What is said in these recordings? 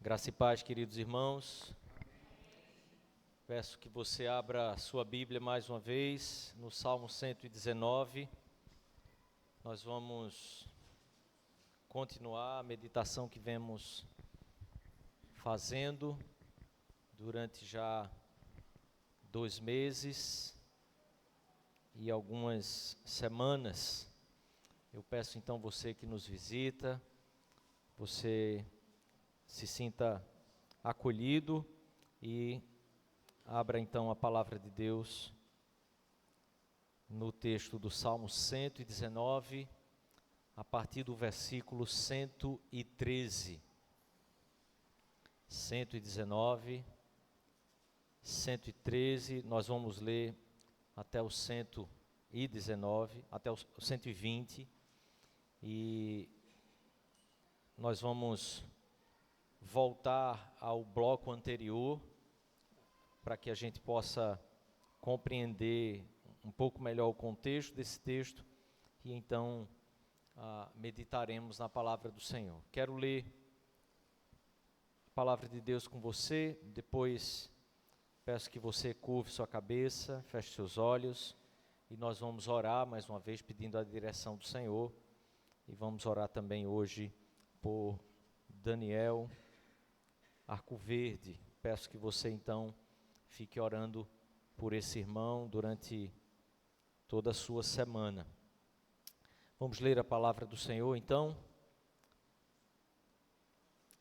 Graça e paz, queridos irmãos. Peço que você abra a sua Bíblia mais uma vez no Salmo 119. Nós vamos continuar a meditação que vemos fazendo durante já 2 meses e algumas semanas. Eu peço então você que nos visita, você se sinta acolhido e abra então a palavra de Deus no texto do Salmo 119, a partir do versículo 113. 119, 113, nós vamos ler até o 119, até o 120, e nós vamos voltar ao bloco anterior para que a gente possa compreender um pouco melhor o contexto desse texto e então meditaremos na palavra do Senhor. Quero ler a palavra de Deus com você, depois peço que você curve sua cabeça, feche seus olhos e nós vamos orar mais uma vez pedindo a direção do Senhor e vamos orar também hoje por Daniel Arco Verde. Peço que você então fique orando por esse irmão durante toda a sua semana. Vamos ler a palavra do Senhor então.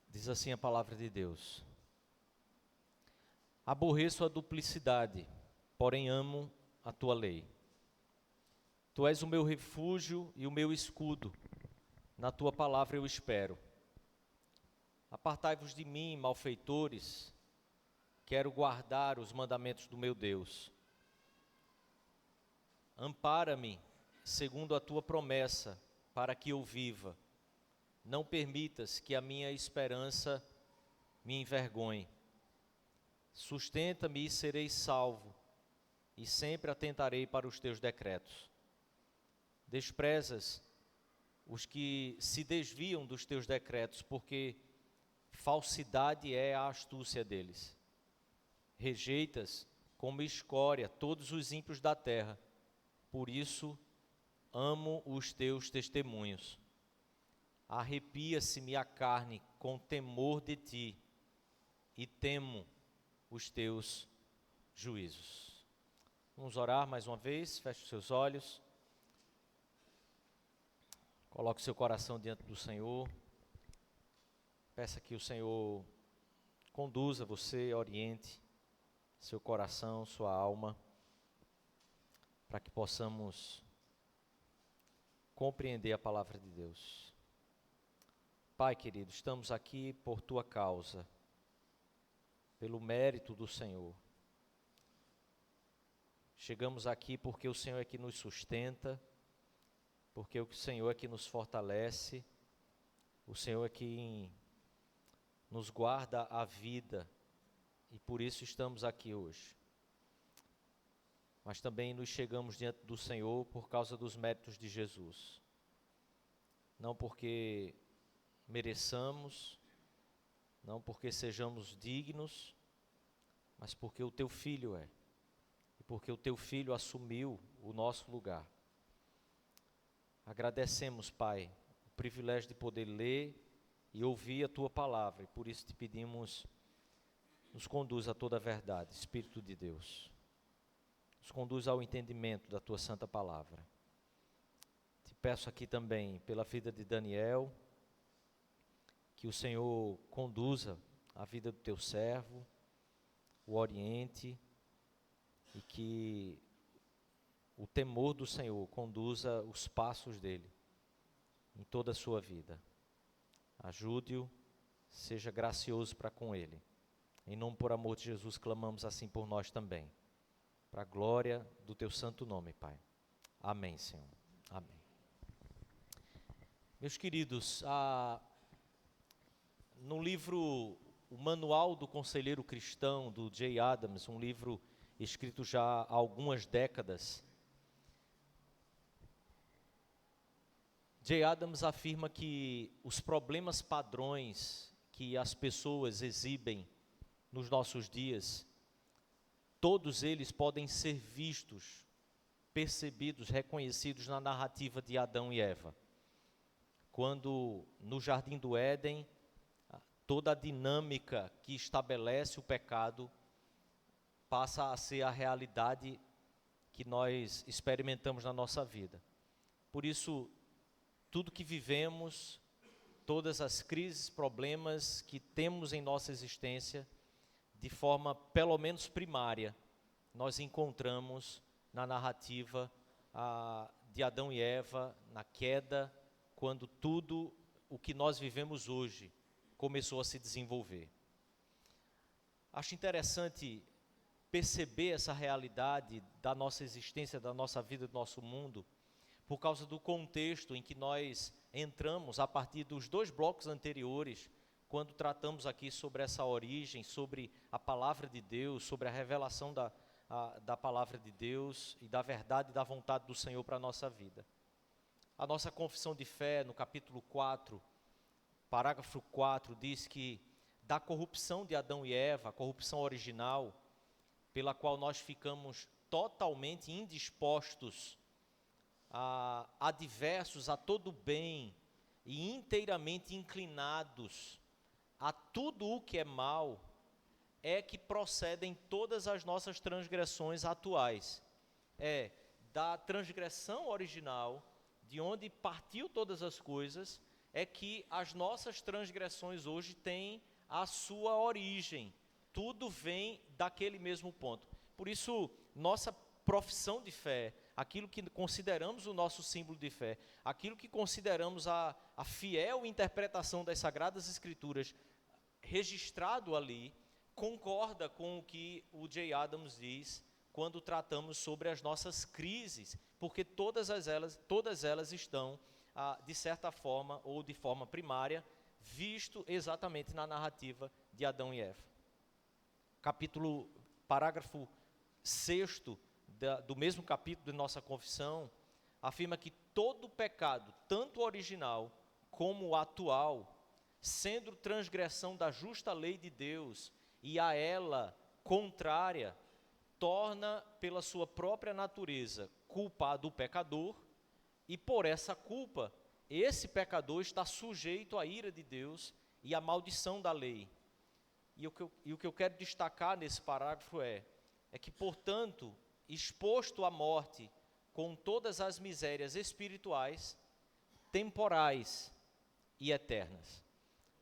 Diz assim a palavra de Deus: aborreço a duplicidade, porém amo a tua lei. Tu és o meu refúgio e o meu escudo, na tua palavra eu espero. Apartai-vos de mim, malfeitores, quero guardar os mandamentos do meu Deus. Ampara-me, segundo a tua promessa, para que eu viva. Não permitas que a minha esperança me envergonhe. Sustenta-me e serei salvo, e sempre atentarei para os teus decretos. Desprezas os que se desviam dos teus decretos, porque falsidade é a astúcia deles. Rejeitas como escória todos os ímpios da terra, por isso amo os teus testemunhos. Arrepia-se-me a carne com temor de ti, e temo os teus juízos. Vamos orar mais uma vez, feche os seus olhos, coloque seu coração diante do Senhor. Peça que o Senhor conduza você, oriente seu coração, sua alma, para que possamos compreender a palavra de Deus. Pai querido, estamos aqui por tua causa, pelo mérito do Senhor. Chegamos aqui porque o Senhor é que nos sustenta, porque o Senhor é que nos fortalece, o Senhor é que nos guarda a vida, e por isso estamos aqui hoje. Mas também nos chegamos diante do Senhor por causa dos méritos de Jesus. Não porque mereçamos, não porque sejamos dignos, mas porque o teu Filho é. E porque o teu Filho assumiu o nosso lugar. Agradecemos, Pai, o privilégio de poder ler e ouvir a tua palavra, e por isso te pedimos, nos conduz a toda a verdade, Espírito de Deus. Nos conduz ao entendimento da tua santa palavra. Te peço aqui também, pela vida de Daniel, que o Senhor conduza a vida do teu servo, o oriente, e que o temor do Senhor conduza os passos dele em toda a sua vida. Ajude-o, seja gracioso para com ele. Em nome por amor de Jesus, clamamos assim por nós também. Para a glória do teu santo nome, Pai. Amém, Senhor. Amém. Meus queridos, no livro O Manual do Conselheiro Cristão, do Jay Adams, um livro escrito já há algumas décadas, Jay Adams afirma que os problemas padrões que as pessoas exibem nos nossos dias, todos eles podem ser vistos, percebidos, reconhecidos na narrativa de Adão e Eva. Quando no Jardim do Éden, toda a dinâmica que estabelece o pecado passa a ser a realidade que nós experimentamos na nossa vida. Por isso, tudo que vivemos, todas as crises, problemas que temos em nossa existência, de forma pelo menos primária, nós encontramos na narrativa de Adão e Eva, na queda, quando tudo o que nós vivemos hoje começou a se desenvolver. Acho interessante perceber essa realidade da nossa existência, da nossa vida, do nosso mundo, por causa do contexto em que nós entramos a partir dos 2 blocos anteriores, quando tratamos aqui sobre essa origem, sobre a palavra de Deus, sobre a revelação da palavra de Deus e da verdade e da vontade do Senhor para a nossa vida. A nossa confissão de fé, no capítulo 4, parágrafo 4, diz que da corrupção de Adão e Eva, a corrupção original, pela qual nós ficamos totalmente indispostos, adversos a todo bem e inteiramente inclinados a tudo o que é mal, é que procedem todas as nossas transgressões atuais. Da transgressão original, de onde partiu todas as coisas, é que as nossas transgressões hoje têm a sua origem. Tudo vem daquele mesmo ponto. Por isso, nossa profissão de fé, aquilo que consideramos o nosso símbolo de fé, aquilo que consideramos a fiel interpretação das Sagradas Escrituras, registrado ali, concorda com o que o J. Adams diz quando tratamos sobre as nossas crises, porque todas elas estão, de certa forma, ou de forma primária, visto exatamente na narrativa de Adão e Eva. Parágrafo 6 do mesmo capítulo de nossa confissão, afirma que todo pecado, tanto o original como o atual, sendo transgressão da justa lei de Deus e a ela contrária, torna pela sua própria natureza culpado o pecador, e por essa culpa, esse pecador está sujeito à ira de Deus e à maldição da lei. E o que eu quero destacar nesse parágrafo é que, portanto, exposto à morte com todas as misérias espirituais, temporais e eternas.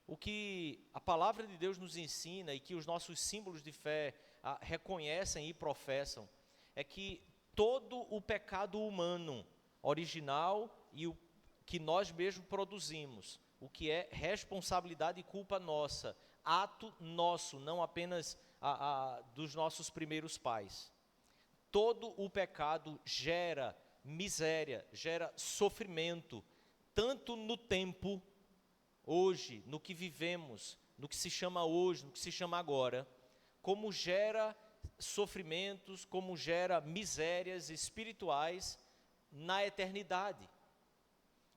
O que a palavra de Deus nos ensina e que os nossos símbolos de fé reconhecem e professam é que todo o pecado humano original e o que nós mesmos produzimos, o que é responsabilidade e culpa nossa, ato nosso, não apenas dos nossos primeiros pais. Todo o pecado gera miséria, gera sofrimento, tanto no tempo, hoje, no que vivemos, no que se chama hoje, no que se chama agora, como gera sofrimentos, como gera misérias espirituais na eternidade.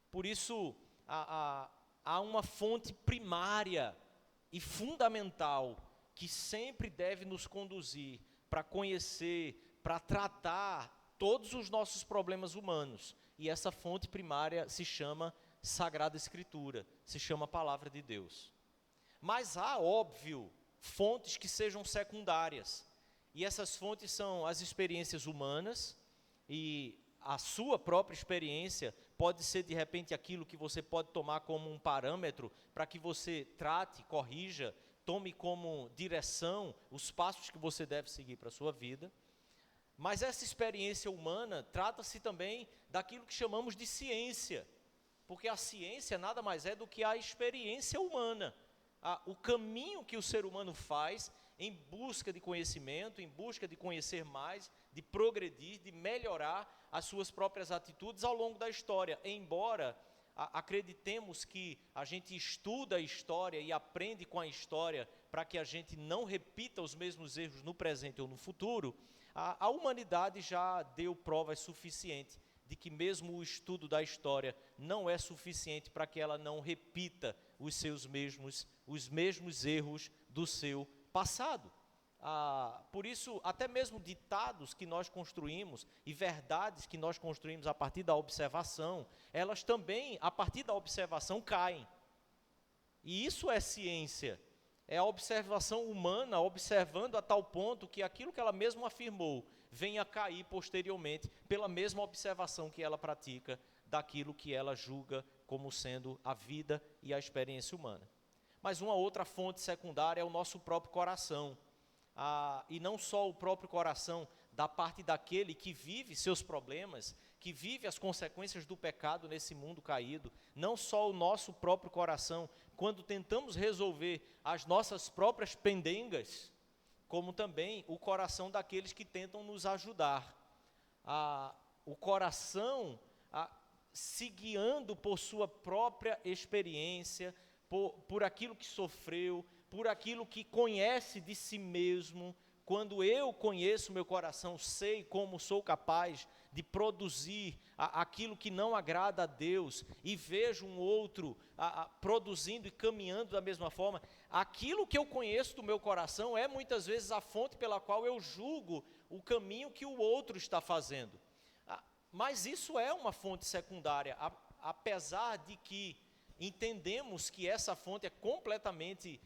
Por isso, há uma fonte primária e fundamental que sempre deve nos conduzir para conhecer, para tratar todos os nossos problemas humanos. E essa fonte primária se chama Sagrada Escritura, se chama Palavra de Deus. Mas há, óbvio, fontes que sejam secundárias. E essas fontes são as experiências humanas, e a sua própria experiência pode ser, de repente, aquilo que você pode tomar como um parâmetro para que você trate, corrija, tome como direção os passos que você deve seguir para a sua vida. Mas essa experiência humana trata-se também daquilo que chamamos de ciência, porque a ciência nada mais é do que a experiência humana, o caminho que o ser humano faz em busca de conhecimento, em busca de conhecer mais, de progredir, de melhorar as suas próprias atitudes ao longo da história. Embora acreditemos que a gente estuda a história e aprende com a história para que a gente não repita os mesmos erros no presente ou no futuro, a humanidade já deu provas suficientes de que mesmo o estudo da história não é suficiente para que ela não repita os mesmos erros do seu passado. Por isso, até mesmo ditados que nós construímos e verdades que nós construímos a partir da observação, elas também, a partir da observação, caem. E isso é ciência, é a observação humana observando a tal ponto que aquilo que ela mesma afirmou venha a cair posteriormente pela mesma observação que ela pratica daquilo que ela julga como sendo a vida e a experiência humana. Mas uma outra fonte secundária é o nosso próprio coração. E não só o próprio coração da parte daquele que vive seus problemas, que vive as consequências do pecado nesse mundo caído, não só o nosso próprio coração, quando tentamos resolver as nossas próprias pendengas, como também o coração daqueles que tentam nos ajudar. O coração se guiando por sua própria experiência, por aquilo que sofreu, por aquilo que conhece de si mesmo. Quando eu conheço meu coração, sei como sou capaz de produzir aquilo que não agrada a Deus, e vejo um outro produzindo e caminhando da mesma forma, aquilo que eu conheço do meu coração é muitas vezes a fonte pela qual eu julgo o caminho que o outro está fazendo. Mas isso é uma fonte secundária, apesar de que entendemos que essa fonte é completamente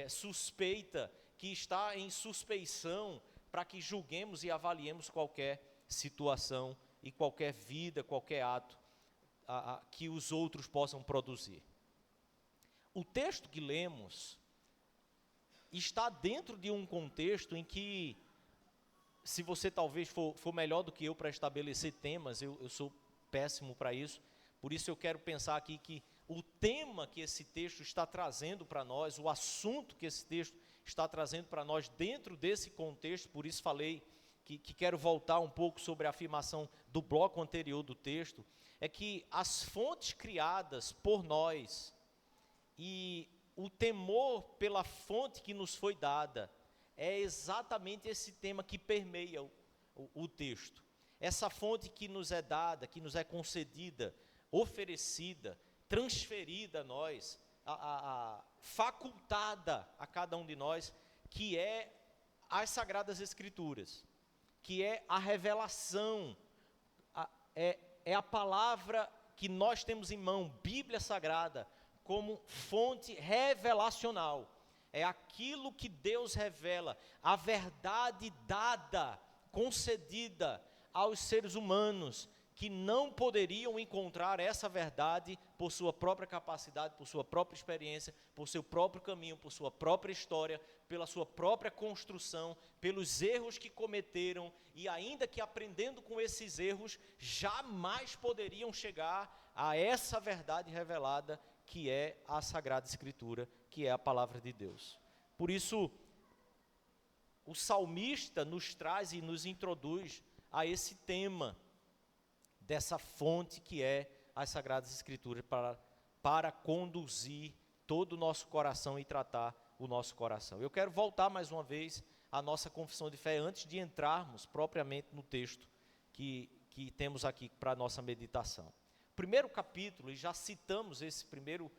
suspeita, que está em suspeição para que julguemos e avaliemos qualquer situação e qualquer vida, qualquer ato que os outros possam produzir. O texto que lemos está dentro de um contexto em que, se você talvez for melhor do que eu para estabelecer temas, eu sou péssimo para isso, por isso eu quero pensar aqui que o tema que esse texto está trazendo para nós, o assunto que esse texto está trazendo para nós dentro desse contexto, por isso falei que quero voltar um pouco sobre a afirmação do bloco anterior do texto, é que as fontes criadas por nós e o temor pela fonte que nos foi dada, é exatamente esse tema que permeia o texto. Essa fonte que nos é dada, que nos é concedida, oferecida, transferida a nós, facultada a cada um de nós, que é as Sagradas Escrituras, que é a revelação, é a palavra que nós temos em mão, Bíblia Sagrada, como fonte revelacional. É aquilo que Deus revela, a verdade dada, concedida aos seres humanos, que não poderiam encontrar essa verdade por sua própria capacidade, por sua própria experiência, por seu próprio caminho, por sua própria história, pela sua própria construção, pelos erros que cometeram, e ainda que aprendendo com esses erros, jamais poderiam chegar a essa verdade revelada, que é a Sagrada Escritura, que é a Palavra de Deus. Por isso, o salmista nos traz e nos introduz a esse tema, dessa fonte que é as Sagradas Escrituras, para conduzir todo o nosso coração e tratar o nosso coração. Eu quero voltar mais uma vez à nossa confissão de fé, antes de entrarmos propriamente no texto que temos aqui para a nossa meditação. Primeiro capítulo, e já citamos esse primeiro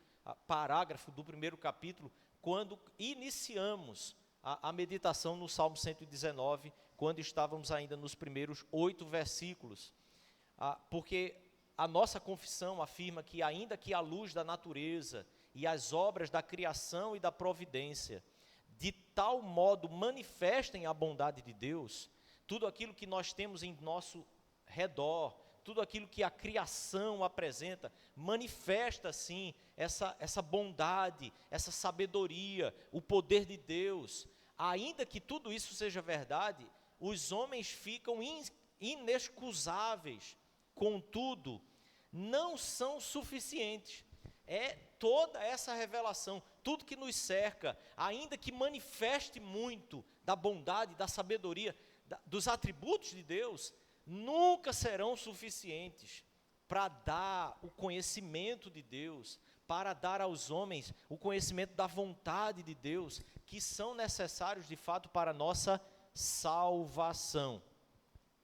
parágrafo do primeiro capítulo, quando iniciamos a meditação no Salmo 119, quando estávamos ainda nos primeiros 8 versículos. Porque a nossa confissão afirma que, ainda que a luz da natureza e as obras da criação e da providência de tal modo manifestem a bondade de Deus, tudo aquilo que nós temos em nosso redor, tudo aquilo que a criação apresenta, manifesta sim essa bondade, essa sabedoria, o poder de Deus. Ainda que tudo isso seja verdade, os homens ficam inexcusáveis. Contudo, não são suficientes. É toda essa revelação, tudo que nos cerca, ainda que manifeste muito da bondade, da sabedoria, dos atributos de Deus, nunca serão suficientes para dar o conhecimento de Deus, para dar aos homens o conhecimento da vontade de Deus, que são necessários de fato para a nossa salvação.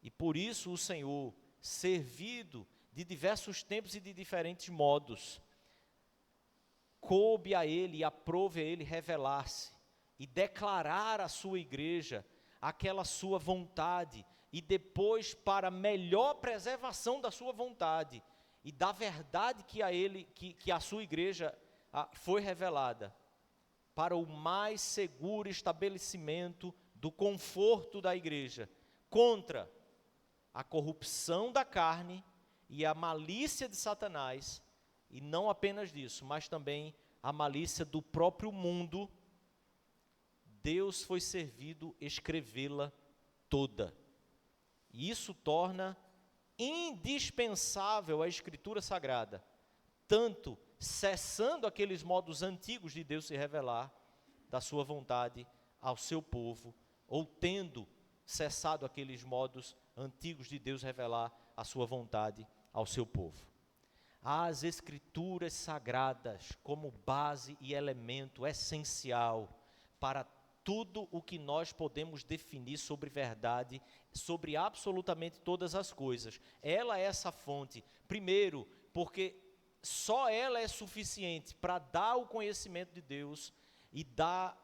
E por isso o Senhor, servido de diversos tempos e de diferentes modos, coube a ele e aprove a ele revelar-se e declarar à sua igreja aquela sua vontade, e depois, para melhor preservação da sua vontade e da verdade que a ele, que a sua igreja foi revelada, para o mais seguro estabelecimento do conforto da igreja, contra a corrupção da carne e a malícia de Satanás, e não apenas disso, mas também a malícia do próprio mundo, Deus foi servido escrevê-la toda. E isso torna indispensável a Escritura Sagrada, tanto cessando aqueles modos antigos de Deus se revelar da sua vontade ao seu povo, ou tendo cessado aqueles modos antigos de Deus revelar a sua vontade ao seu povo. As Escrituras Sagradas como base e elemento essencial para tudo o que nós podemos definir sobre verdade, sobre absolutamente todas as coisas. Ela é essa fonte, primeiro, porque só ela é suficiente para dar o conhecimento de Deus e dar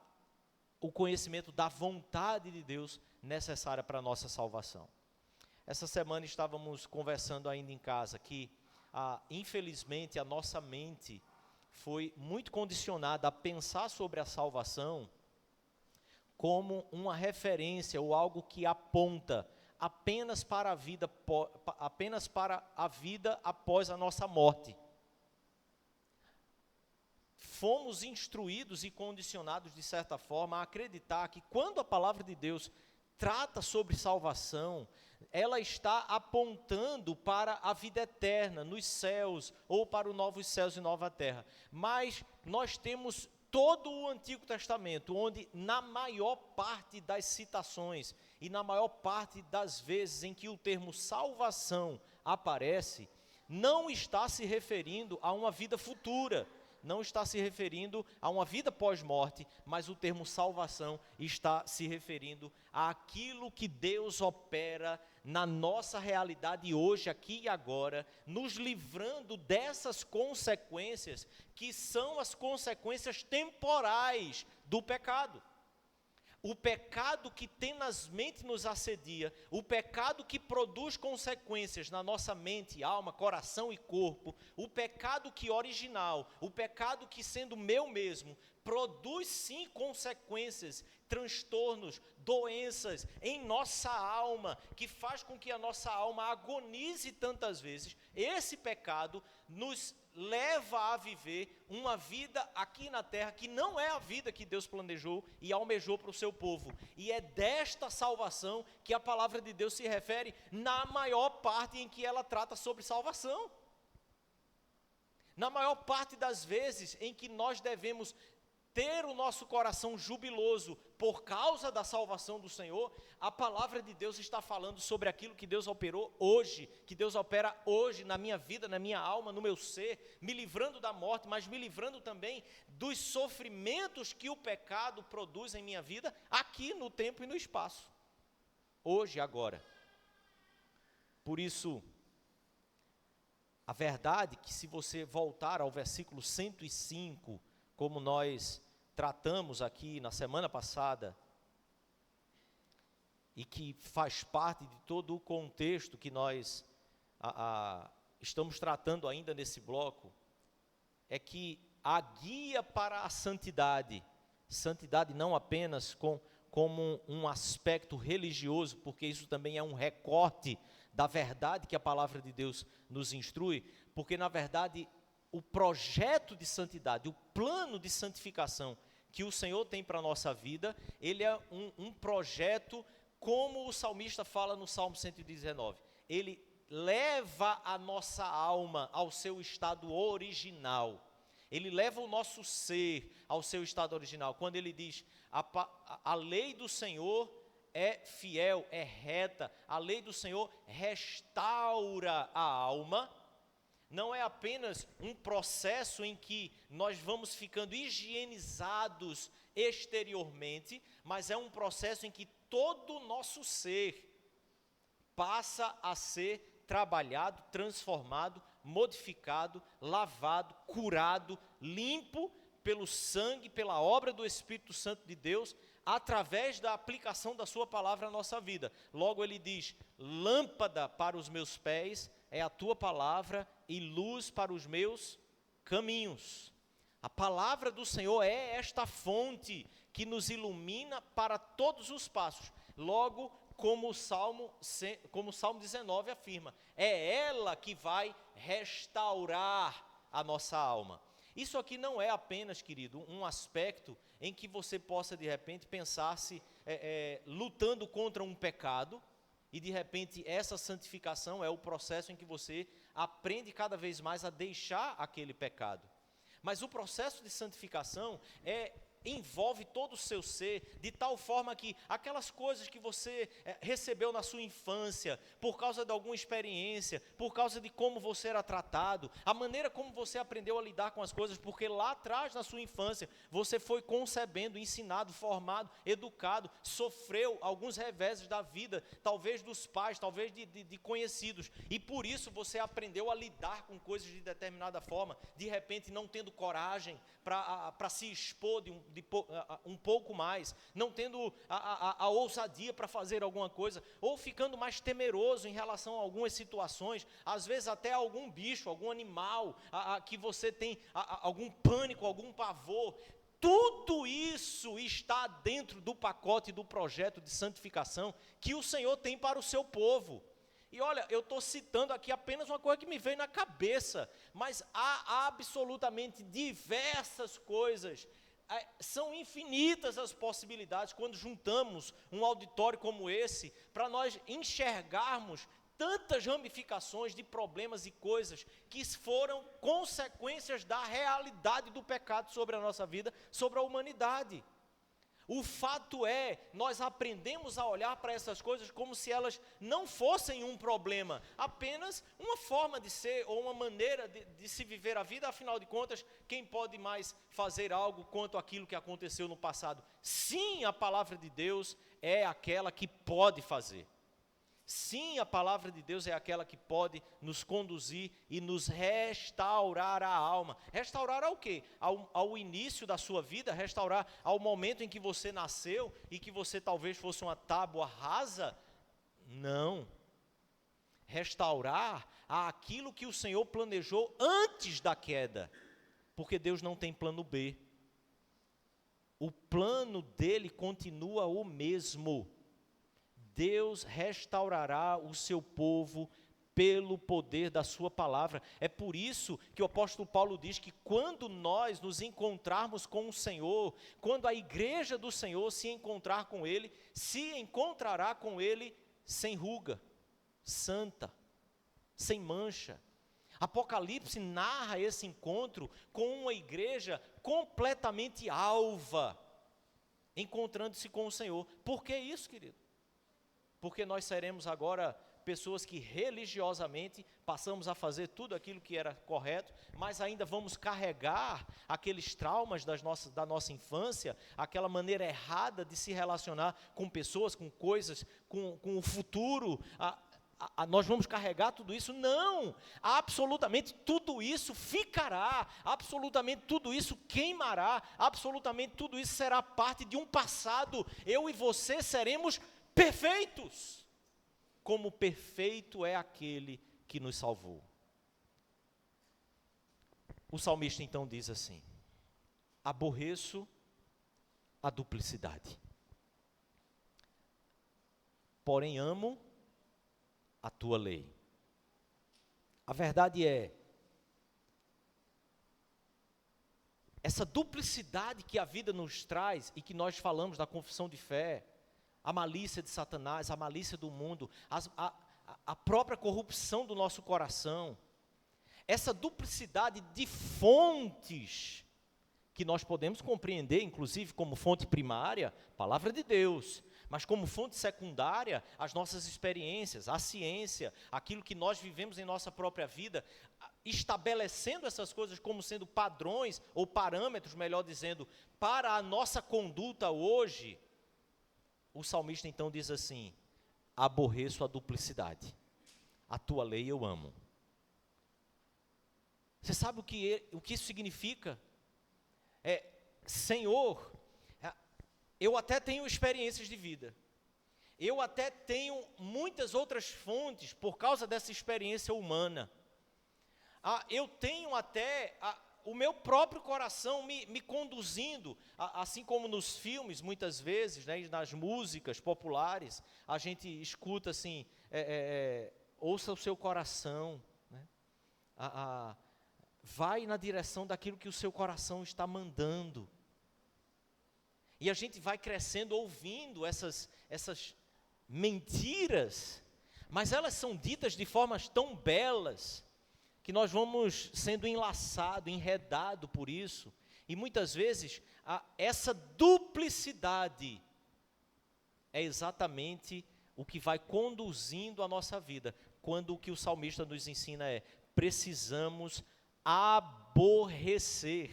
o conhecimento da vontade de Deus necessária para a nossa salvação. Essa semana estávamos conversando ainda em casa que, infelizmente, a nossa mente foi muito condicionada a pensar sobre a salvação como uma referência ou algo que aponta apenas para a vida após a nossa morte. Fomos instruídos e condicionados, de certa forma, a acreditar que quando a palavra de Deus trata sobre salvação, ela está apontando para a vida eterna, nos céus, ou para os novos céus e nova terra. Mas nós temos todo o Antigo Testamento, onde na maior parte das citações e na maior parte das vezes em que o termo salvação aparece, não está se referindo a uma vida futura, não está se referindo a uma vida pós-morte, mas o termo salvação está se referindo àquilo que Deus opera na nossa realidade hoje, aqui e agora, nos livrando dessas consequências, que são as consequências temporais do pecado. O pecado que tenazmente nos assedia, o pecado que produz consequências na nossa mente, alma, coração e corpo, o pecado que original, o pecado que sendo meu mesmo, produz sim consequências, transtornos, doenças em nossa alma, que faz com que a nossa alma agonize tantas vezes. Esse pecado nos leva a viver uma vida aqui na terra que não é a vida que Deus planejou e almejou para o seu povo. E é desta salvação que a palavra de Deus se refere na maior parte em que ela trata sobre salvação. Na maior parte das vezes em que nós devemos ter o nosso coração jubiloso por causa da salvação do Senhor, a palavra de Deus está falando sobre aquilo que Deus operou hoje, que Deus opera hoje na minha vida, na minha alma, no meu ser, me livrando da morte, mas me livrando também dos sofrimentos que o pecado produz em minha vida, aqui no tempo e no espaço, hoje, agora. Por isso, a verdade é que se você voltar ao versículo 105, como nós tratamos aqui na semana passada, e que faz parte de todo o contexto que nós estamos tratando ainda nesse bloco, é que a guia para a santidade não apenas como um aspecto religioso, porque isso também é um recorte da verdade que a palavra de Deus nos instrui, porque na verdade o projeto de santidade, o plano de santificação que o Senhor tem para a nossa vida, ele é um projeto, como o salmista fala no Salmo 119, ele leva a nossa alma ao seu estado original, ele leva o nosso ser ao seu estado original, quando ele diz, a lei do Senhor é fiel, é reta, a lei do Senhor restaura a alma. Não é apenas um processo em que nós vamos ficando higienizados exteriormente, mas é um processo em que todo o nosso ser passa a ser trabalhado, transformado modificado, lavado, curado, limpo pelo sangue, pela obra do Espírito Santo de Deus, através da aplicação da sua palavra à nossa vida. Logo ele diz: lâmpada para os meus pés é a tua palavra e luz para os meus caminhos. A palavra do Senhor é esta fonte que nos ilumina para todos os passos. Logo, como o Salmo 19 afirma, é ela que vai restaurar a nossa alma. Isso aqui não é apenas, querido, um aspecto em que você possa de repente pensar-se lutando contra um pecado, e de repente essa santificação é o processo em que você aprende cada vez mais a deixar aquele pecado. Mas o processo de santificação envolve todo o seu ser, de tal forma que aquelas coisas que você recebeu na sua infância, por causa de alguma experiência, por causa de como você era tratado, a maneira como você aprendeu a lidar com as coisas, porque lá atrás na sua infância, você foi concebendo, ensinado, formado, educado, sofreu alguns reveses da vida, talvez dos pais, talvez de conhecidos, e por isso você aprendeu a lidar com coisas de determinada forma, de repente não tendo coragem para se expor um pouco mais, não tendo a ousadia para fazer alguma coisa, ou ficando mais temeroso em relação a algumas situações, às vezes até algum bicho, algum animal, que você tem algum pânico, algum pavor. Tudo isso está dentro do pacote do projeto de santificação que o Senhor tem para o seu povo. E olha, eu estou citando aqui apenas uma coisa que me veio na cabeça, mas há absolutamente diversas coisas, são infinitas as possibilidades quando juntamos um auditório como esse, para nós enxergarmos tantas ramificações de problemas e coisas que foram consequências da realidade do pecado sobre a nossa vida, sobre a humanidade. O fato é, nós aprendemos a olhar para essas coisas como se elas não fossem um problema, apenas uma forma de ser ou uma maneira de se viver a vida. Afinal de contas, quem pode mais fazer algo quanto aquilo que aconteceu no passado? Sim, a palavra de Deus é aquela que pode fazer. Sim, a palavra de Deus é aquela que pode nos conduzir e nos restaurar a alma. Restaurar ao quê? Ao início da sua vida, restaurar ao momento em que você nasceu e que você talvez fosse uma tábua rasa? Não. Restaurar aquilo que o Senhor planejou antes da queda, porque Deus não tem plano B. O plano dele continua o mesmo. Deus restaurará o seu povo pelo poder da sua palavra. É por isso que o apóstolo Paulo diz que quando nós nos encontrarmos com o Senhor, quando a igreja do Senhor se encontrar com Ele, se encontrará com Ele sem ruga, santa, sem mancha. Apocalipse narra esse encontro com uma igreja completamente alva, encontrando-se com o Senhor. Por que isso, querido? Porque nós seremos agora pessoas que religiosamente passamos a fazer tudo aquilo que era correto, mas ainda vamos carregar aqueles traumas da nossa infância, aquela maneira errada de se relacionar com pessoas, com coisas, com o futuro. Nós vamos carregar tudo isso? Não, absolutamente tudo isso ficará, absolutamente tudo isso queimará, absolutamente tudo isso será parte de um passado. Eu e você seremos perfeitos, como perfeito é aquele que nos salvou. O salmista então diz assim: aborreço a duplicidade, porém amo a tua lei. A verdade é, essa duplicidade que a vida nos traz, e que nós falamos da confissão de fé, a malícia de Satanás, a malícia do mundo, a própria corrupção do nosso coração, essa duplicidade de fontes, que nós podemos compreender, inclusive como fonte primária, palavra de Deus, mas como fonte secundária, as nossas experiências, a ciência, aquilo que nós vivemos em nossa própria vida, estabelecendo essas coisas como sendo padrões, ou parâmetros, melhor dizendo, para a nossa conduta hoje. O salmista então diz assim: aborreço a duplicidade, a tua lei eu amo. Você sabe o que isso significa? Senhor, eu até tenho experiências de vida. Eu até tenho muitas outras fontes por causa dessa experiência humana. Eu tenho até o meu próprio coração me conduzindo, assim como nos filmes, muitas vezes, né, nas músicas populares, a gente escuta assim, ouça o seu coração, né? Vai na direção daquilo que o seu coração está mandando. E a gente vai crescendo ouvindo essas mentiras, mas elas são ditas de formas tão belas, que nós vamos sendo enlaçado, enredado por isso, e muitas vezes essa duplicidade é exatamente o que vai conduzindo a nossa vida, quando o que o salmista nos ensina precisamos aborrecer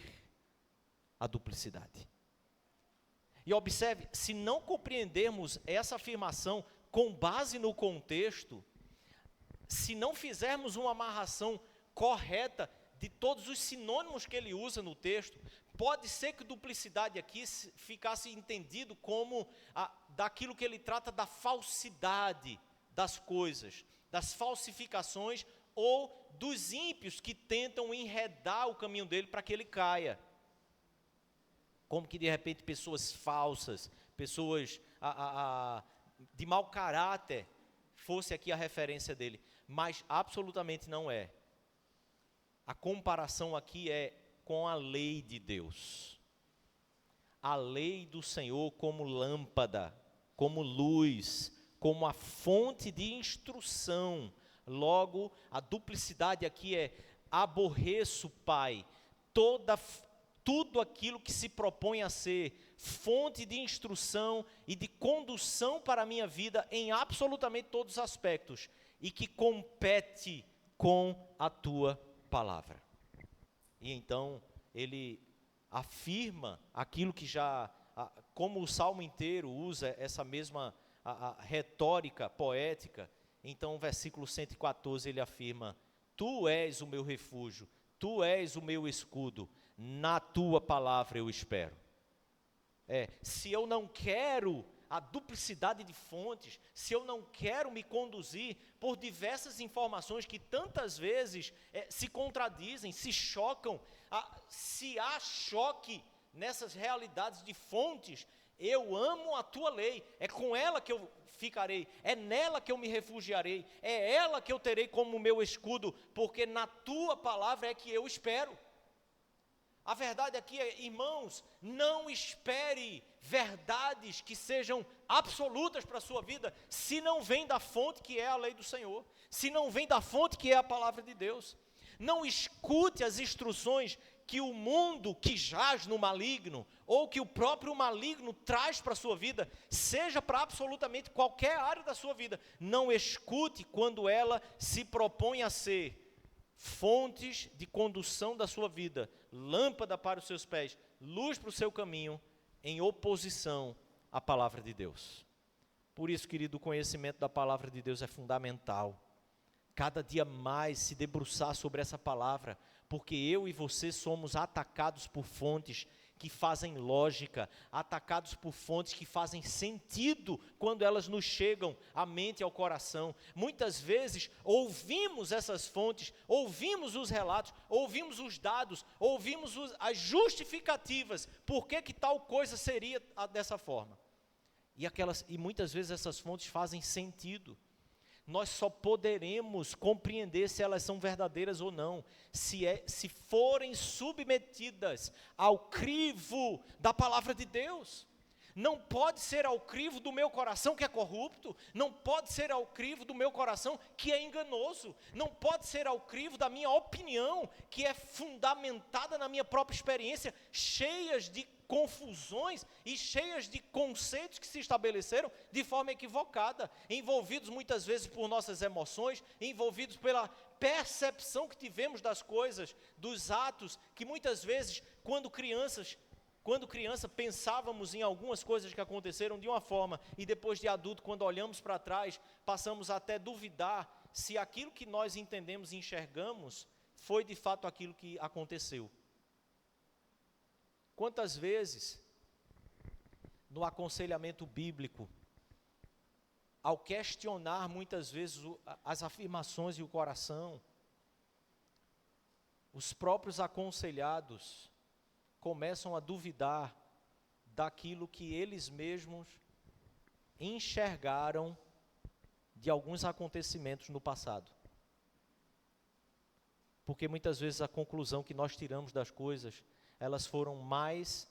a duplicidade. E observe, se não compreendermos essa afirmação com base no contexto, se não fizermos uma amarração correta de todos os sinônimos que ele usa no texto, pode ser que duplicidade aqui ficasse entendido como daquilo que ele trata da falsidade das coisas, das falsificações ou dos ímpios que tentam enredar o caminho dele para que ele caia. Como que de repente pessoas falsas, pessoas de mau caráter, fosse aqui a referência dele, mas absolutamente não é. A comparação aqui é com a lei de Deus. A lei do Senhor como lâmpada, como luz, como a fonte de instrução. Logo, a duplicidade aqui aborreço, Pai, tudo aquilo que se propõe a ser fonte de instrução e de condução para a minha vida em absolutamente todos os aspectos e que compete com a tua palavra. E então ele afirma aquilo que já, como o salmo inteiro usa essa mesma retórica poética. Então, versículo 114, ele afirma: Tu és o meu refúgio, Tu és o meu escudo, na Tua palavra eu espero. Se eu não quero a duplicidade de fontes, se eu não quero me conduzir por diversas informações que tantas vezes se contradizem, se chocam, se há choque nessas realidades de fontes, eu amo a Tua lei, é com ela que eu ficarei, é nela que eu me refugiarei, é ela que eu terei como meu escudo, porque na Tua palavra é que eu espero. A verdade aqui irmãos, não espere verdades que sejam absolutas para a sua vida, se não vem da fonte que é a lei do Senhor, se não vem da fonte que é a palavra de Deus. Não escute as instruções que o mundo que jaz no maligno, ou que o próprio maligno traz para a sua vida, seja para absolutamente qualquer área da sua vida. Não escute quando ela se propõe a ser fontes de condução da sua vida, lâmpada para os seus pés, luz para o seu caminho, em oposição à palavra de Deus. Por isso, querido, o conhecimento da palavra de Deus é fundamental. Cada dia mais se debruçar sobre essa palavra, porque eu e você somos atacados por fontes que fazem lógica, atacados por fontes que fazem sentido quando elas nos chegam à mente e ao coração. Muitas vezes ouvimos essas fontes, ouvimos os relatos, ouvimos os dados, ouvimos as justificativas, por que tal coisa seria dessa forma. E muitas vezes essas fontes fazem sentido. Nós só poderemos compreender se elas são verdadeiras ou não, se forem submetidas ao crivo da palavra de Deus. Não pode ser ao crivo do meu coração que é corrupto, não pode ser ao crivo do meu coração que é enganoso, não pode ser ao crivo da minha opinião, que é fundamentada na minha própria experiência, cheias de confusões e cheias de conceitos que se estabeleceram de forma equivocada, envolvidos muitas vezes por nossas emoções, envolvidos pela percepção que tivemos das coisas, dos atos, que muitas vezes, quando criança, pensávamos em algumas coisas que aconteceram de uma forma, e depois de adulto, quando olhamos para trás, passamos até duvidar se aquilo que nós entendemos e enxergamos foi de fato aquilo que aconteceu. Quantas vezes, no aconselhamento bíblico, ao questionar muitas vezes as afirmações e o coração, os próprios aconselhados começam a duvidar daquilo que eles mesmos enxergaram de alguns acontecimentos no passado. Porque muitas vezes a conclusão que nós tiramos das coisas, elas foram mais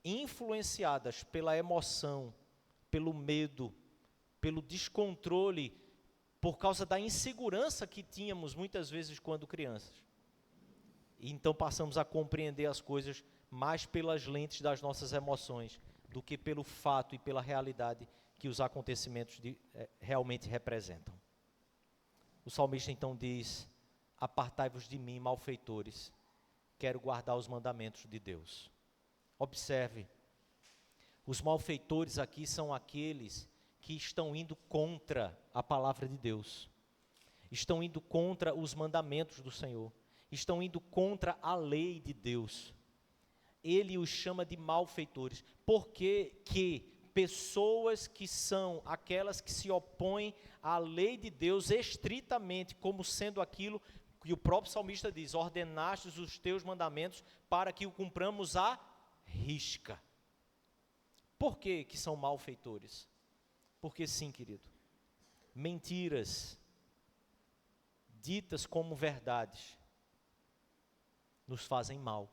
influenciadas pela emoção, pelo medo, pelo descontrole, por causa da insegurança que tínhamos muitas vezes quando crianças. E então passamos a compreender as coisas mais pelas lentes das nossas emoções, do que pelo fato e pela realidade que os acontecimentos realmente representam. O salmista então diz: apartai-vos de mim, malfeitores, quero guardar os mandamentos de Deus. Observe, os malfeitores aqui são aqueles que estão indo contra a palavra de Deus, estão indo contra os mandamentos do Senhor, estão indo contra a lei de Deus. Ele os chama de malfeitores, porque pessoas que são aquelas que se opõem à lei de Deus estritamente, como sendo aquilo que o próprio salmista diz: ordenastes os teus mandamentos para que o cumpramos à risca. Por que são malfeitores? Porque sim, querido, mentiras ditas como verdades nos fazem mal.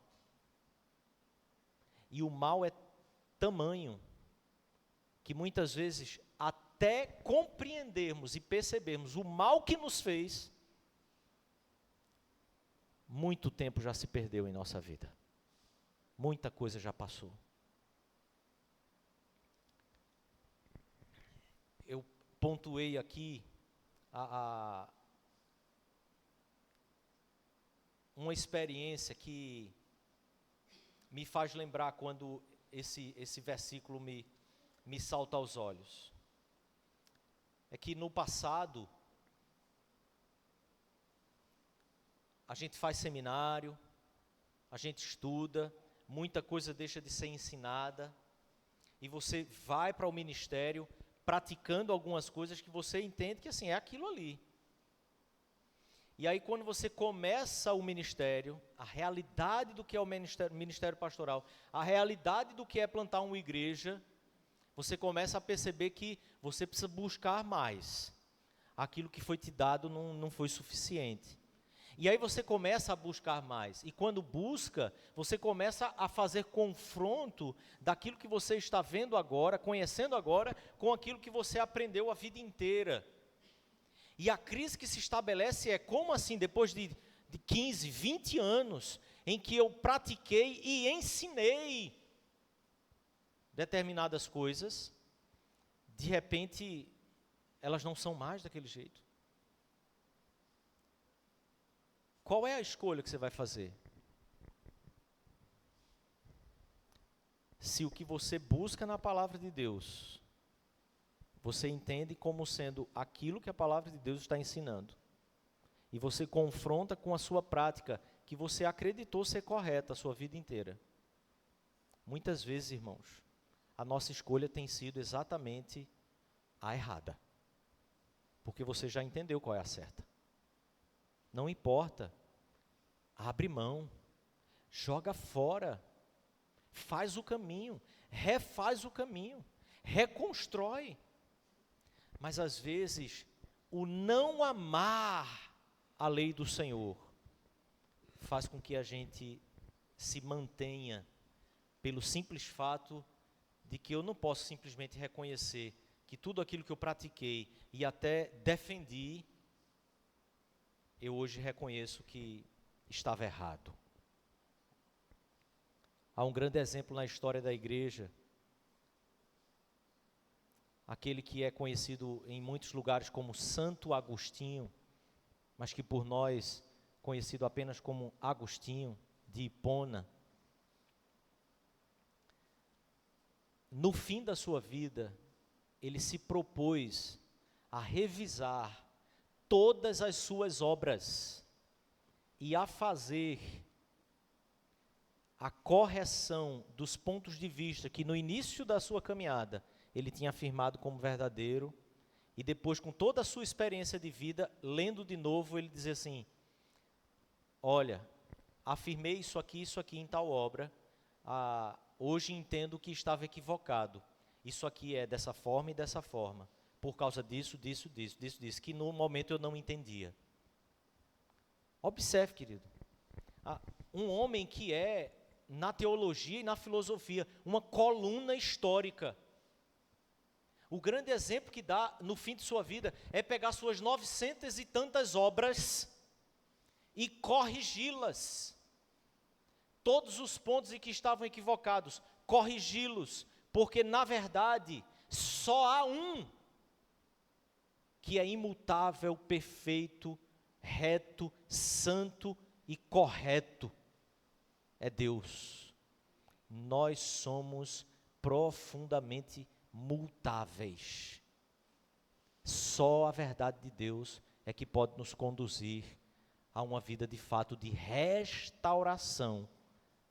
E o mal é tamanho que muitas vezes, até compreendermos e percebermos o mal que nos fez, muito tempo já se perdeu em nossa vida. Muita coisa já passou. Eu pontuei aqui uma experiência que me faz lembrar quando esse versículo me salta aos olhos. É que no passado, a gente faz seminário, a gente estuda, muita coisa deixa de ser ensinada, e você vai para o ministério praticando algumas coisas que você entende que assim, é aquilo ali. E aí quando você começa o ministério, a realidade do que é o ministério pastoral, a realidade do que é plantar uma igreja, você começa a perceber que você precisa buscar mais. Aquilo que foi te dado não foi suficiente. E aí você começa a buscar mais. E quando busca, você começa a fazer confronto daquilo que você está vendo agora, conhecendo agora, com aquilo que você aprendeu a vida inteira. E a crise que se estabelece é: como assim, depois de 15, 20 anos, em que eu pratiquei e ensinei determinadas coisas, de repente, elas não são mais daquele jeito? Qual é a escolha que você vai fazer? Se o que você busca na palavra de Deus, você entende como sendo aquilo que a palavra de Deus está ensinando, e você confronta com a sua prática, que você acreditou ser correta a sua vida inteira. Muitas vezes, irmãos, a nossa escolha tem sido exatamente a errada, porque você já entendeu qual é a certa. Não importa, abre mão, joga fora, faz o caminho, refaz o caminho, reconstrói. Mas às vezes, o não amar a lei do Senhor faz com que a gente se mantenha pelo simples fato de que eu não posso simplesmente reconhecer que tudo aquilo que eu pratiquei e até defendi, eu hoje reconheço que estava errado. Há um grande exemplo na história da igreja, aquele que é conhecido em muitos lugares como Santo Agostinho, mas que por nós conhecido apenas como Agostinho de Hipona. No fim da sua vida, ele se propôs a revisar todas as suas obras e a fazer a correção dos pontos de vista que no início da sua caminhada ele tinha afirmado como verdadeiro, e depois, com toda a sua experiência de vida, lendo de novo, ele dizia assim: olha, afirmei isso aqui em tal obra, hoje entendo que estava equivocado, isso aqui é dessa forma e dessa forma, por causa disso, que no momento eu não entendia. Observe, querido, um homem que é, na teologia e na filosofia, uma coluna histórica. O grande exemplo que dá no fim de sua vida é pegar suas 900 e tantas obras e corrigi-las. Todos os pontos em que estavam equivocados, corrigi-los, porque na verdade só há um que é imutável, perfeito, reto, santo e correto. É Deus. Nós somos profundamente mutáveis. Só a verdade de Deus é que pode nos conduzir a uma vida de fato de restauração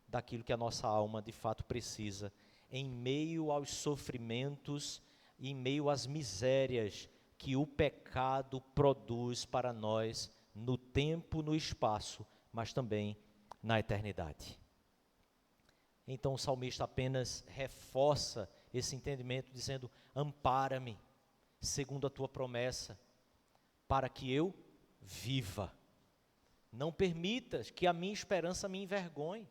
daquilo que a nossa alma de fato precisa, em meio aos sofrimentos, em meio às misérias que o pecado produz para nós no tempo, no espaço, mas também na eternidade. Então o salmista apenas reforça esse entendimento, dizendo: ampara-me, segundo a tua promessa, para que eu viva. Não permitas que a minha esperança me envergonhe.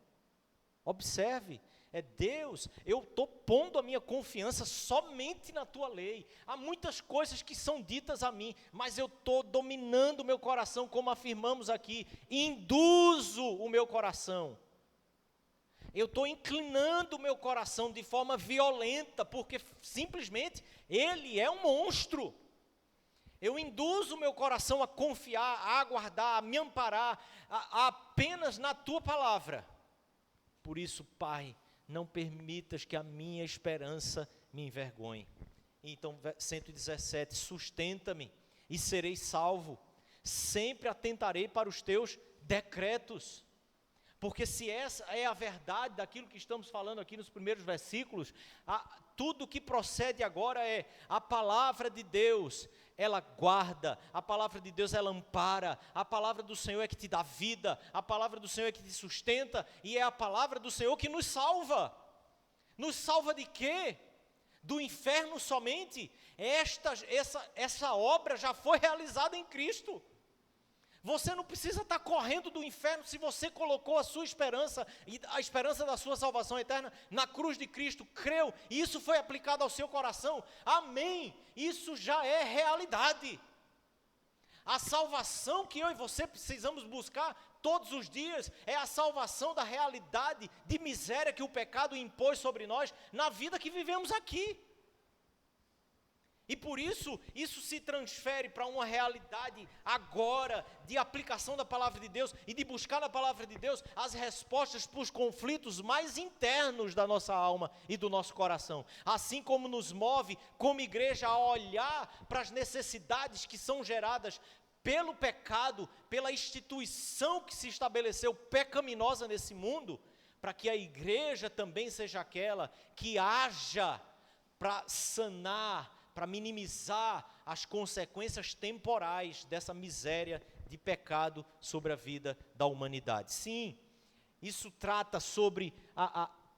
Observe, é Deus, eu estou pondo a minha confiança somente na tua lei. Há muitas coisas que são ditas a mim, mas eu estou dominando o meu coração, como afirmamos aqui, induzo o meu coração. Eu estou inclinando o meu coração de forma violenta, porque simplesmente ele é um monstro. Eu induzo o meu coração a confiar, a aguardar, a me amparar apenas na tua palavra. Por isso, Pai, não permitas que a minha esperança me envergonhe. Então, 117, sustenta-me e serei salvo. Sempre atentarei para os teus decretos. Porque se essa é a verdade daquilo que estamos falando aqui nos primeiros versículos, tudo que procede agora é a palavra de Deus, ela guarda, a palavra de Deus ela ampara, a palavra do Senhor é que te dá vida, a palavra do Senhor é que te sustenta, e é a palavra do Senhor que nos salva. Nos salva de quê? Do inferno somente? Essa obra já foi realizada em Cristo. Você não precisa estar correndo do inferno se você colocou a sua esperança, e a esperança da sua salvação eterna, na cruz de Cristo, creu, e isso foi aplicado ao seu coração, amém, isso já é realidade. A salvação que eu e você precisamos buscar todos os dias, é a salvação da realidade de miséria que o pecado impôs sobre nós, na vida que vivemos aqui. E por isso, isso se transfere para uma realidade agora, de aplicação da palavra de Deus, e de buscar na palavra de Deus as respostas para os conflitos mais internos da nossa alma e do nosso coração. Assim como nos move, como igreja, a olhar para as necessidades que são geradas pelo pecado, pela instituição que se estabeleceu pecaminosa nesse mundo, para que a igreja também seja aquela que haja para sanar, para minimizar as consequências temporais dessa miséria de pecado sobre a vida da humanidade. Sim, isso trata sobre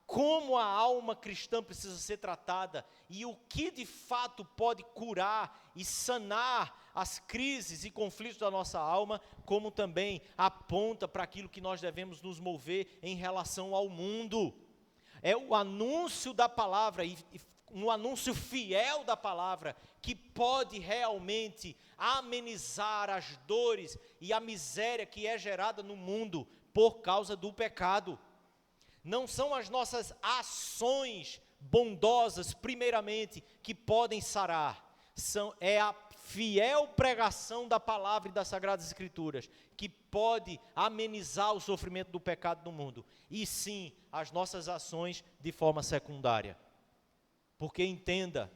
como a alma cristã precisa ser tratada e o que de fato pode curar e sanar as crises e conflitos da nossa alma, como também aponta para aquilo que nós devemos nos mover em relação ao mundo. É o anúncio da palavra e um anúncio fiel da palavra que pode realmente amenizar as dores e a miséria que é gerada no mundo por causa do pecado. Não são as nossas ações bondosas, primeiramente, que podem sarar. É a fiel pregação da palavra e das Sagradas Escrituras que pode amenizar o sofrimento do pecado no mundo. E sim, as nossas ações de forma secundária. Porque entenda,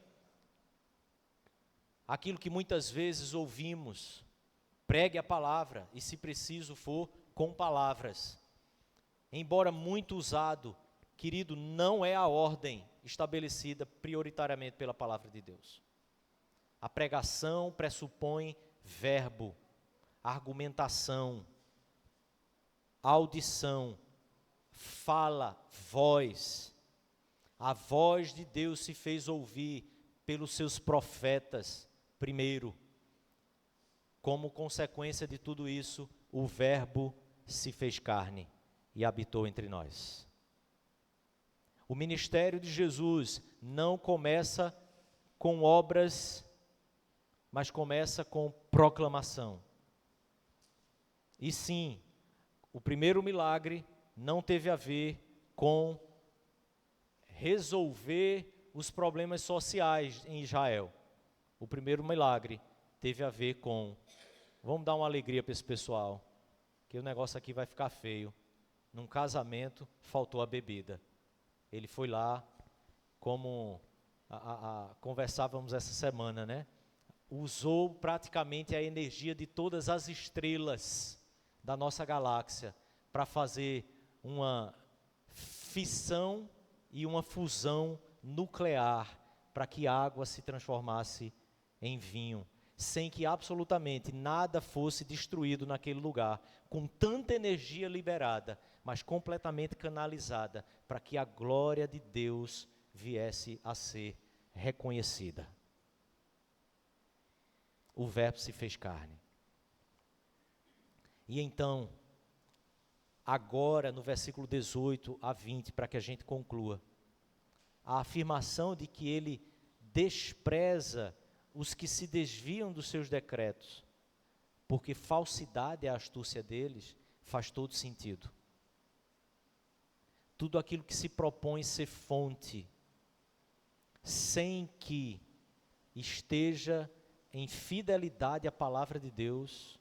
aquilo que muitas vezes ouvimos, pregue a palavra e se preciso for, com palavras. Embora muito usado, querido, não é a ordem estabelecida prioritariamente pela palavra de Deus. A pregação pressupõe verbo, argumentação, audição, fala, voz. A voz de Deus se fez ouvir pelos seus profetas primeiro. Como consequência de tudo isso, o verbo se fez carne e habitou entre nós. O ministério de Jesus não começa com obras, mas começa com proclamação. E sim, o primeiro milagre não teve a ver com resolver os problemas sociais em Israel. O primeiro milagre teve a ver com, vamos dar uma alegria para esse pessoal, que o negócio aqui vai ficar feio. Num casamento, faltou a bebida. Ele foi lá, como conversávamos essa semana, né? Usou praticamente a energia de todas as estrelas da nossa galáxia para fazer uma fissão e uma fusão nuclear para que a água se transformasse em vinho, sem que absolutamente nada fosse destruído naquele lugar, com tanta energia liberada, mas completamente canalizada, para que a glória de Deus viesse a ser reconhecida. O verbo se fez carne. E então, agora no versículo 18 a 20, para que a gente conclua, a afirmação de que ele despreza os que se desviam dos seus decretos, porque falsidade é a astúcia deles, faz todo sentido. Tudo aquilo que se propõe ser fonte, sem que esteja em fidelidade à palavra de Deus,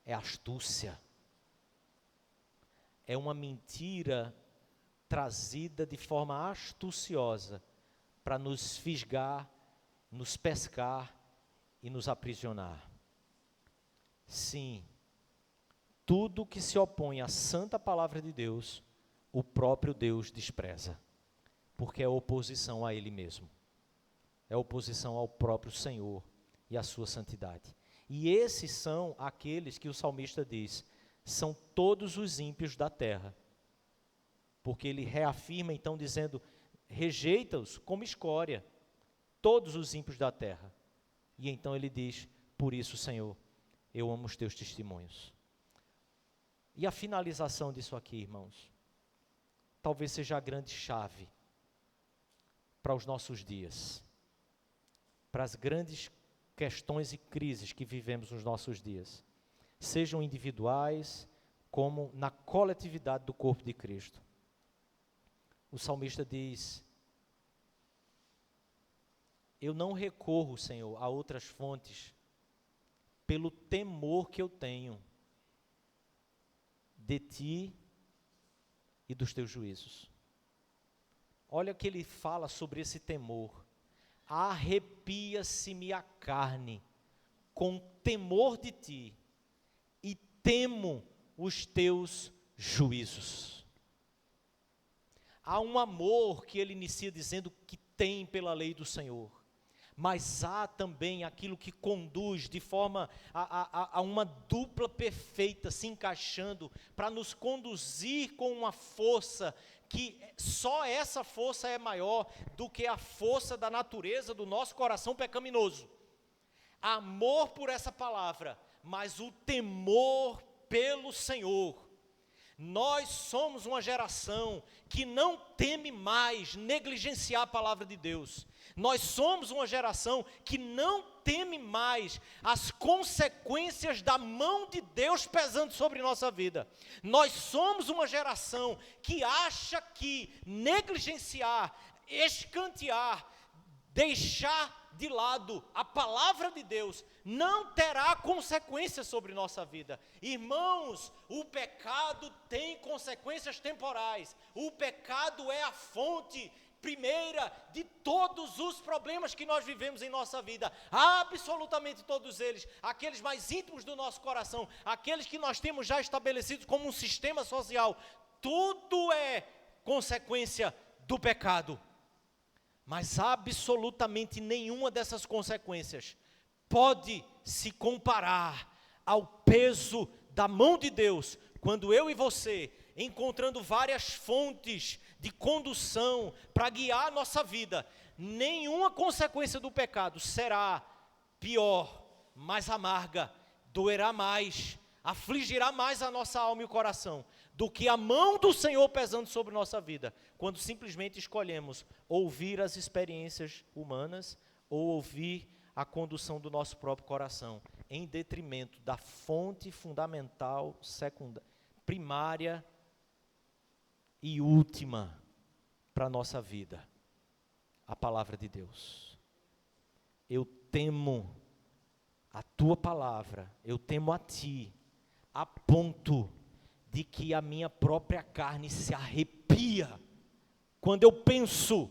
é astúcia. É uma mentira trazida de forma astuciosa para nos fisgar, nos pescar e nos aprisionar. Sim, tudo que se opõe à santa palavra de Deus, o próprio Deus despreza, porque é oposição a Ele mesmo, é oposição ao próprio Senhor e à sua santidade. E esses são aqueles que o salmista diz, são todos os ímpios da terra, porque ele reafirma então dizendo, rejeita-os como escória, todos os ímpios da terra. E então ele diz, por isso, Senhor, eu amo os teus testemunhos. E a finalização disso aqui, irmãos, talvez seja a grande chave para os nossos dias, para as grandes questões e crises que vivemos nos nossos dias, sejam individuais, como na coletividade do corpo de Cristo. O salmista diz, eu não recorro, Senhor, a outras fontes, pelo temor que eu tenho de Ti e dos Teus juízos. Olha o que ele fala sobre esse temor. Arrepia-se-me a carne com temor de Ti e temo os Teus juízos. Há um amor que ele inicia dizendo que tem pela lei do Senhor, mas há também aquilo que conduz de forma a uma dupla perfeita se encaixando para nos conduzir com uma força que só essa força é maior do que a força da natureza do nosso coração pecaminoso. Amor por essa palavra, mas o temor pelo Senhor. Nós somos uma geração que não teme mais negligenciar a palavra de Deus. Nós somos uma geração que não teme mais as consequências da mão de Deus pesando sobre nossa vida. Nós somos uma geração que acha que negligenciar, escantear, deixar de lado a palavra de Deus não terá consequências sobre nossa vida. Irmãos, o pecado tem consequências temporais. O pecado é a fonte primeira de todos os problemas que nós vivemos em nossa vida, absolutamente todos eles, aqueles mais íntimos do nosso coração, aqueles que nós temos já estabelecidos como um sistema social, tudo é consequência do pecado. Mas absolutamente nenhuma dessas consequências pode se comparar ao peso da mão de Deus, quando eu e você, encontrando várias fontes de condução para guiar a nossa vida, nenhuma consequência do pecado será pior, mais amarga, doerá mais, afligirá mais a nossa alma e o coração, do que a mão do Senhor pesando sobre nossa vida, quando simplesmente escolhemos ouvir as experiências humanas ou ouvir a condução do nosso próprio coração, em detrimento da fonte fundamental, secundária, primária e última para a nossa vida, a palavra de Deus. Eu temo a tua palavra, eu temo a ti, a ponto de que a minha própria carne se arrepia, quando eu penso,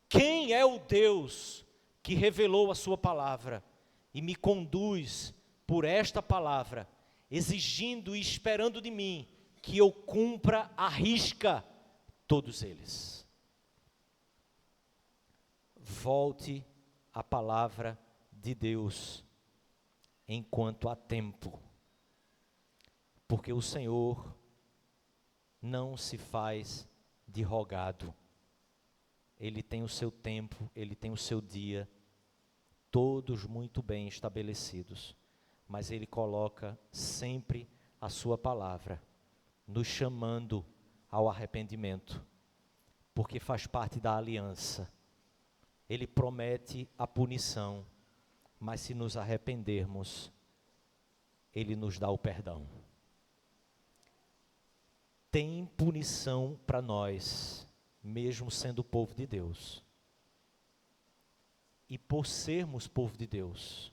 quem é o Deus que revelou a sua palavra, e me conduz por esta palavra, exigindo e esperando de mim, que eu cumpra à risca todos eles. Volte à palavra de Deus, enquanto há tempo, porque o Senhor não se faz de rogado, Ele tem o seu tempo, Ele tem o seu dia, todos muito bem estabelecidos, mas Ele coloca sempre a sua palavra, nos chamando ao arrependimento, porque faz parte da aliança. Ele promete a punição, mas se nos arrependermos, Ele nos dá o perdão. Tem punição para nós, mesmo sendo povo de Deus. E por sermos povo de Deus,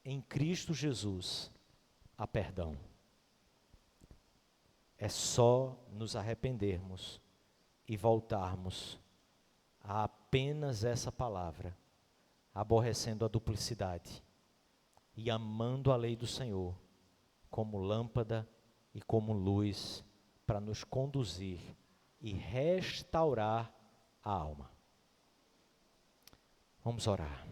em Cristo Jesus, há perdão. É só nos arrependermos e voltarmos a apenas essa palavra, aborrecendo a duplicidade e amando a lei do Senhor como lâmpada e como luz para nos conduzir e restaurar a alma. Vamos orar.